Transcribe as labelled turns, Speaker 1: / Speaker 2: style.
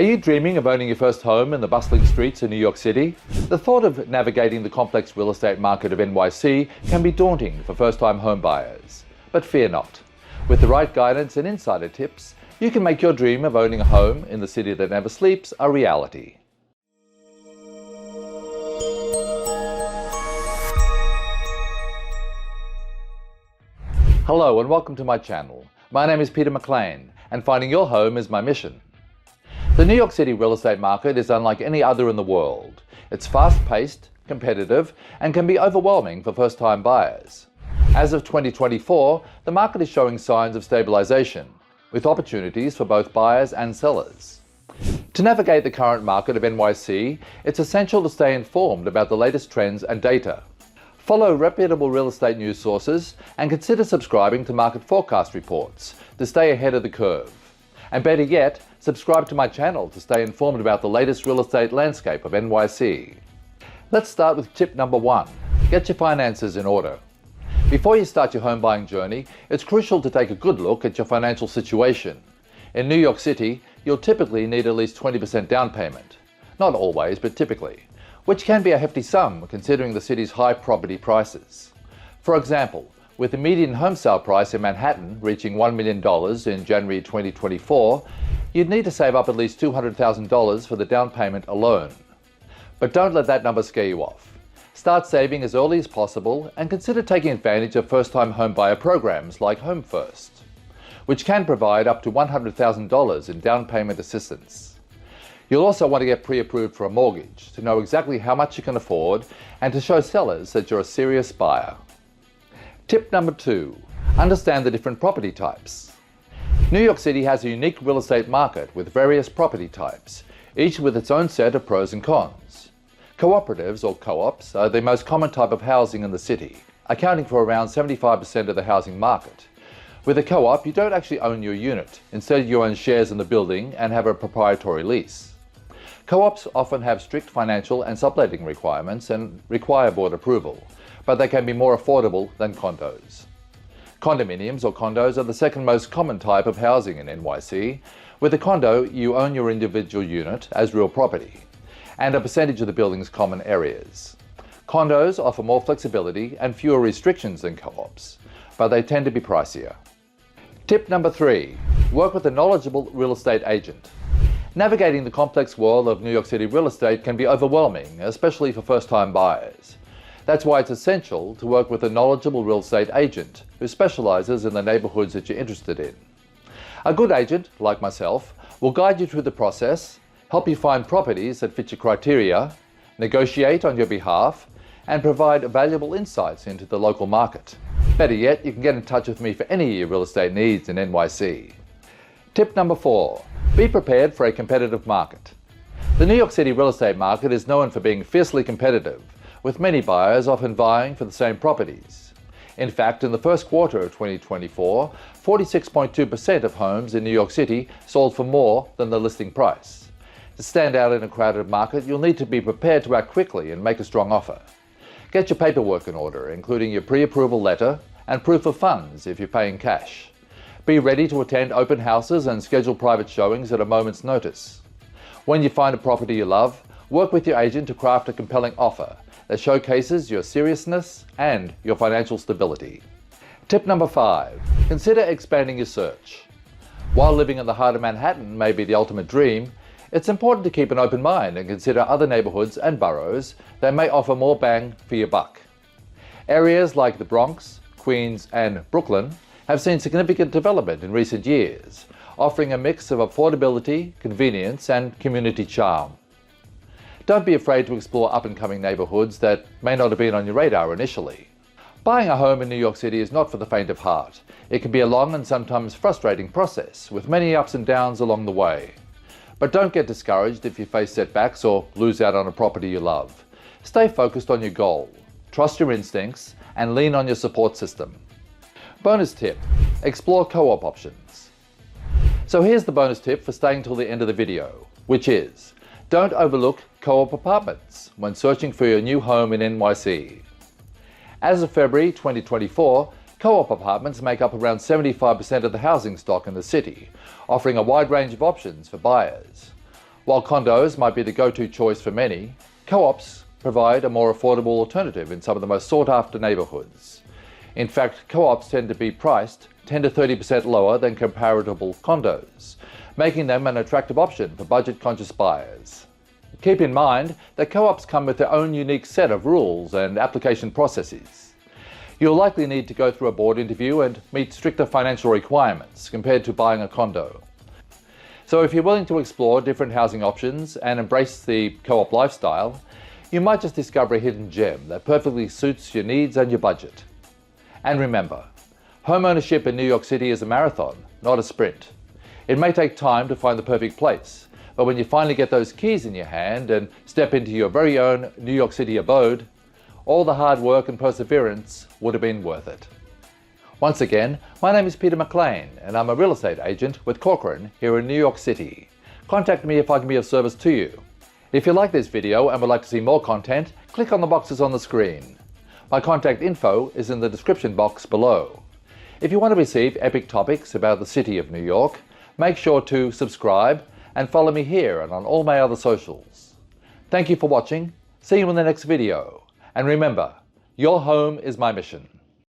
Speaker 1: Are you dreaming of owning your first home in the bustling streets of New York City? The thought of navigating the complex real estate market of NYC can be daunting for first-time home buyers. But fear not. With the right guidance and insider tips, you can make your dream of owning a home in the city that never sleeps a reality. Hello and welcome to my channel. My name is Peter McLean, and finding your home is my mission. The New York City real estate market is unlike any other in the world. It's fast-paced, competitive, and can be overwhelming for first-time buyers. As of 2024, the market is showing signs of stabilization, with opportunities for both buyers and sellers. To navigate the current market of NYC, it's essential to stay informed about the latest trends and data. Follow reputable real estate news sources and consider subscribing to market forecast reports to stay ahead of the curve. And better yet, subscribe to my channel to stay informed about the latest real estate landscape of NYC. Let's start with tip number 1. Get your finances in order. Before you start your home buying journey, it's crucial to take a good look at your financial situation. In New York City, you'll typically need at least 20% down payment. Not always, but typically, which can be a hefty sum considering the city's high property prices. For example, with the median home sale price in Manhattan reaching $1 million in January 2024, you'd need to save up at least $200,000 for the down payment alone. But don't let that number scare you off. Start saving as early as possible and consider taking advantage of first-time homebuyer programs like Home First, which can provide up to $100,000 in down payment assistance. You'll also want to get pre-approved for a mortgage to know exactly how much you can afford and to show sellers that you're a serious buyer. Tip number 2. Understand the different property types. New York City has a unique real estate market with various property types, each with its own set of pros and cons. Cooperatives or co-ops are the most common type of housing in the city, accounting for around 75% of the housing market. With a co-op, you don't actually own your unit. Instead, you own shares in the building and have a proprietary lease. Co-ops often have strict financial and subletting requirements and require board approval, but they can be more affordable than condos. Condominiums or condos are the second most common type of housing in NYC. With a condo, you own your individual unit as real property and a percentage of the building's common areas. Condos offer more flexibility and fewer restrictions than co-ops, but they tend to be pricier. Tip number 3. Work with a knowledgeable real estate agent. Navigating the complex world of New York City real estate can be overwhelming, especially for first-time buyers. That's why it's essential to work with a knowledgeable real estate agent who specializes in the neighborhoods that you're interested in. A good agent, like myself, will guide you through the process, help you find properties that fit your criteria, negotiate on your behalf, and provide valuable insights into the local market. Better yet, you can get in touch with me for any of your real estate needs in NYC. Tip number 4. Be prepared for a competitive market. The New York City real estate market is known for being fiercely competitive, with many buyers often vying for the same properties. In fact, in the first quarter of 2024, 46.2% of homes in New York City sold for more than the listing price. To stand out in a crowded market, you'll need to be prepared to act quickly and make a strong offer. Get your paperwork in order, including your pre-approval letter and proof of funds if you're paying cash. Be ready to attend open houses and schedule private showings at a moment's notice. When you find a property you love, work with your agent to craft a compelling offer that showcases your seriousness and your financial stability. Tip number 5. Consider expanding your search. While living in the heart of Manhattan may be the ultimate dream, it's important to keep an open mind and consider other neighborhoods and boroughs that may offer more bang for your buck. Areas like the Bronx, Queens, and Brooklyn have seen significant development in recent years, offering a mix of affordability, convenience, and community charm. Don't be afraid to explore up-and-coming neighborhoods that may not have been on your radar initially. Buying a home in New York City is not for the faint of heart. It can be a long and sometimes frustrating process, with many ups and downs along the way. But don't get discouraged if you face setbacks or lose out on a property you love. Stay focused on your goal, trust your instincts, and lean on your support system. Bonus tip: explore co-op options. So here's the bonus tip for staying till the end of the video, which is: don't overlook co-op apartments when searching for your new home in NYC. As of February 2024, co-op apartments make up around 75% of the housing stock in the city, offering a wide range of options for buyers. While condos might be the go-to choice for many, co-ops provide a more affordable alternative in some of the most sought-after neighbourhoods. In fact, co-ops tend to be priced 10 to 30% lower than comparable condos, making them an attractive option for budget-conscious buyers. Keep in mind that co-ops come with their own unique set of rules and application processes. You'll likely need to go through a board interview and meet stricter financial requirements compared to buying a condo. So if you're willing to explore different housing options and embrace the co-op lifestyle, you might just discover a hidden gem that perfectly suits your needs and your budget. And remember, home ownership in New York City is a marathon, not a sprint. It may take time to find the perfect place, but when you finally get those keys in your hand and step into your very own New York City abode, all the hard work and perseverance would have been worth it. Once again, my name is Peter McLean and I'm a real estate agent with Corcoran here in New York City. Contact me if I can be of service to you. If you like this video and would like to see more content, click on the boxes on the screen. My contact info is in the description box below. If you want to receive epic topics about the city of New York, make sure to subscribe and follow me here and on all my other socials. Thank you for watching, see you in the next video, and remember, your home is my mission.